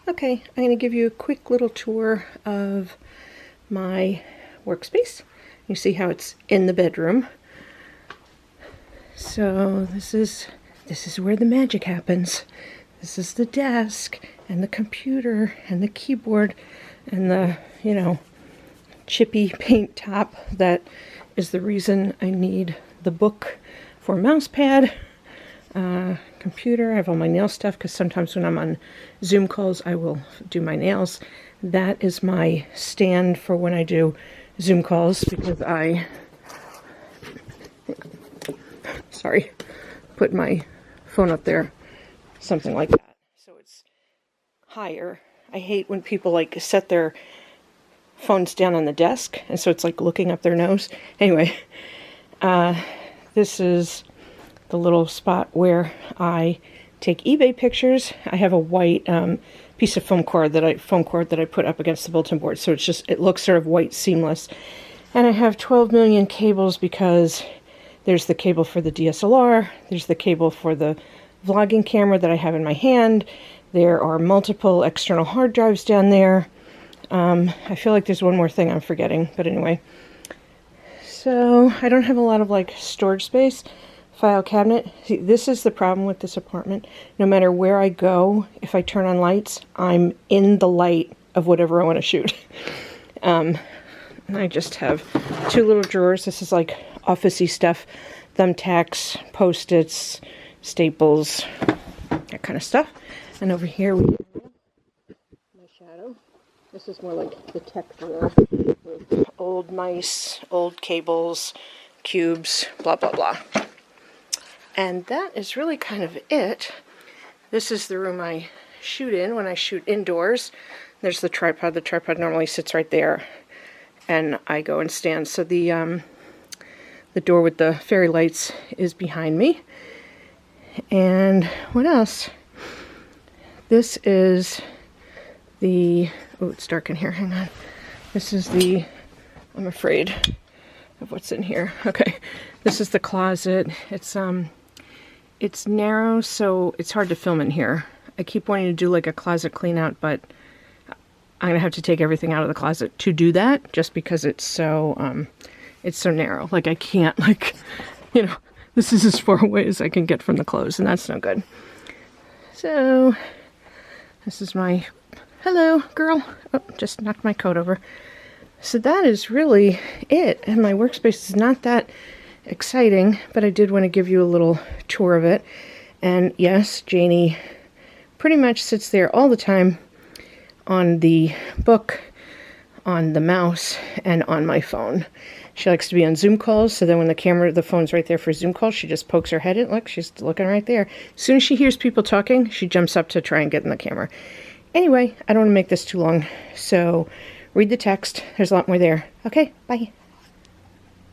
Okay, I'm going to give you a quick little tour of my workspace. You see how it's in the bedroom. So this is where the magic happens. This is the desk and the computer and the keyboard and the, chippy paint top that is the reason I need the book for mouse pad. Computer, I have all my nail stuff because sometimes when I'm on Zoom calls I will do my nails. That is my stand for when I do Zoom calls because I put my phone up there, something like that, so it's higher. I hate when people like set their phones down on the desk and so it's like looking up their nose. Anyway, this is the little spot where I take eBay pictures. I have a white piece of foam cord that I put up against the bulletin board, so it looks sort of white seamless. And I have 12 million cables because there's the cable for the DSLR, there's the cable for the vlogging camera that I have in my hand, there are multiple external hard drives down there. I feel like there's one more thing I'm forgetting, but anyway. So I don't have a lot of like storage space. File cabinet. See, this is the problem with this apartment. No matter where I go, if I turn on lights, I'm in the light of whatever I want to shoot. And I just have two little drawers. This is like office-y stuff. Thumbtacks, Post-its, staples, that kind of stuff. And over here we have my shadow. This is more like the tech drawer with old mice, old cables, cubes, blah, blah, blah. And that is really kind of it. This is the room I shoot in when I shoot indoors. There's the tripod. The tripod normally sits right there, and I go and stand. So the door with the fairy lights is behind me. And what else? This is the, oh, it's dark in here. Hang on. This is the, I'm afraid of what's in here. Okay, this is the closet. It's narrow, so it's hard to film in here. I keep wanting to do like a closet clean out, but I'm gonna have to take everything out of the closet to do that, just because it's so narrow. Like I can't, this is as far away as I can get from the clothes, and that's no good. So this is my, hello girl. Oh, just knocked my coat over. So that is really it, and my workspace is not that exciting, but I did want to give you a little tour of it. And yes, Janie pretty much sits there all the time on the book, on the mouse, and on my phone. She likes to be on Zoom calls, so then when the phone's right there for Zoom calls, she just pokes her head in. Look, she's looking right there. As soon as she hears people talking, she jumps up to try and get in the camera. Anyway, I don't want to make this too long, so read the text. There's a lot more there. Okay, bye.